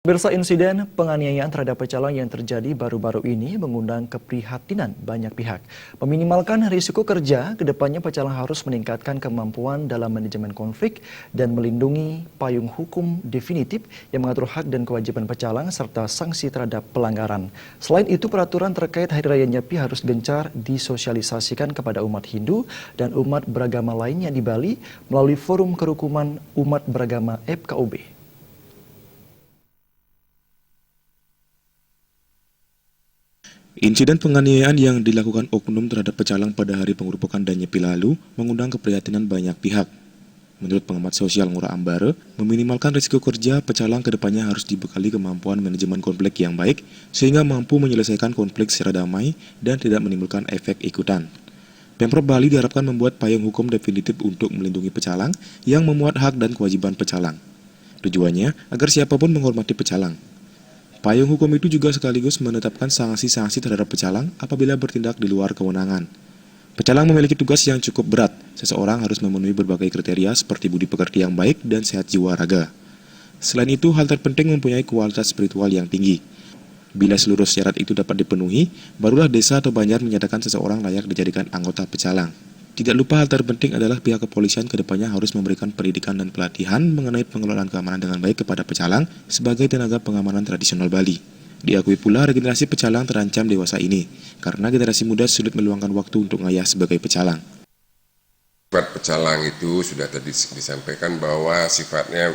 Pemirsa, insiden penganiayaan terhadap pecalang yang terjadi baru-baru ini mengundang keprihatinan banyak pihak. Meminimalkan risiko kerja, kedepannya pecalang harus meningkatkan kemampuan dalam manajemen konflik dan melindungi payung hukum definitif yang mengatur hak dan kewajiban pecalang serta sanksi terhadap pelanggaran. Selain itu, peraturan terkait Hari Raya Nyepi harus gencar disosialisasikan kepada umat Hindu dan umat beragama lainnya di Bali melalui Forum Kerukunan Umat Beragama FKUB. Insiden penganiayaan yang dilakukan oknum terhadap pecalang pada hari pengerupukan dan Nyepi lalu mengundang keprihatinan banyak pihak. Menurut pengamat sosial Ngurah Ambare, meminimalkan risiko kerja, pecalang kedepannya harus dibekali kemampuan manajemen konflik yang baik sehingga mampu menyelesaikan konflik secara damai dan tidak menimbulkan efek ikutan. Pemprov Bali diharapkan membuat payung hukum definitif untuk melindungi pecalang yang memuat hak dan kewajiban pecalang. Tujuannya agar siapapun menghormati pecalang. Payung hukum itu juga sekaligus menetapkan sanksi-sanksi terhadap pecalang apabila bertindak di luar kewenangan. Pecalang memiliki tugas yang cukup berat. Seseorang harus memenuhi berbagai kriteria seperti budi pekerti yang baik dan sehat jiwa raga. Selain itu, hal terpenting mempunyai kualitas spiritual yang tinggi. Bila seluruh syarat itu dapat dipenuhi, barulah desa atau banjar menyatakan seseorang layak dijadikan anggota pecalang. Tidak lupa hal terpenting adalah pihak kepolisian kedepannya harus memberikan pendidikan dan pelatihan mengenai pengelolaan keamanan dengan baik kepada pecalang sebagai tenaga pengamanan tradisional Bali. Diakui pula regenerasi pecalang terancam dewasa ini, karena generasi muda sulit meluangkan waktu untuk ngayah sebagai pecalang. Sifat pecalang itu sudah tadi disampaikan bahwa sifatnya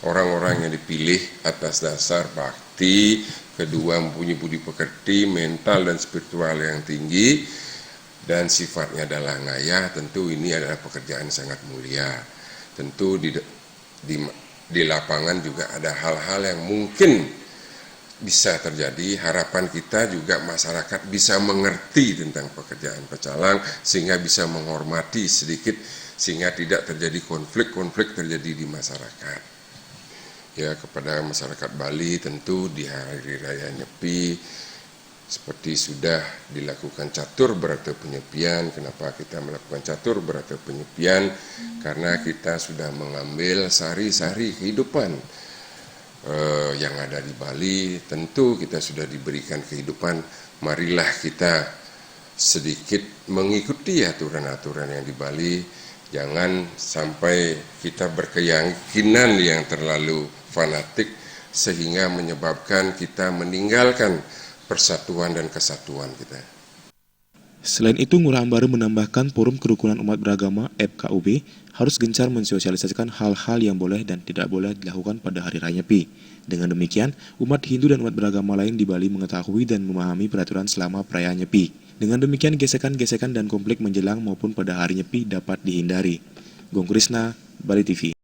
orang-orang yang dipilih atas dasar bakti, kedua mempunyai budi pekerti, mental dan spiritual yang tinggi, dan sifatnya adalah ngayah. Tentu ini adalah pekerjaan sangat mulia. Tentu di lapangan juga ada hal-hal yang mungkin bisa terjadi. Harapan kita juga masyarakat bisa mengerti tentang pekerjaan pecalang sehingga bisa menghormati sedikit sehingga tidak terjadi konflik-konflik terjadi di masyarakat. Ya, kepada masyarakat Bali tentu di Hari Raya Nyepi seperti sudah dilakukan catur berata penyepian. Kenapa kita melakukan catur berata penyepian? Karena kita sudah mengambil sari-sari kehidupan yang ada di Bali. Tentu kita sudah diberikan kehidupan, marilah kita sedikit mengikuti aturan-aturan yang di Bali. Jangan sampai kita berkeyakinan yang terlalu fanatik sehingga menyebabkan kita meninggalkan persatuan dan kesatuan kita. Selain itu, Ngurah Ambare menambahkan Forum Kerukunan Umat Beragama FKUB harus gencar mensosialisasikan hal-hal yang boleh dan tidak boleh dilakukan pada Hari Raya Nyepi. Dengan demikian, umat Hindu dan umat beragama lain di Bali mengetahui dan memahami peraturan selama perayaan Nyepi. Dengan demikian, gesekan-gesekan dan konflik menjelang maupun pada hari Nyepi dapat dihindari. Gong Krisna, Bali TV.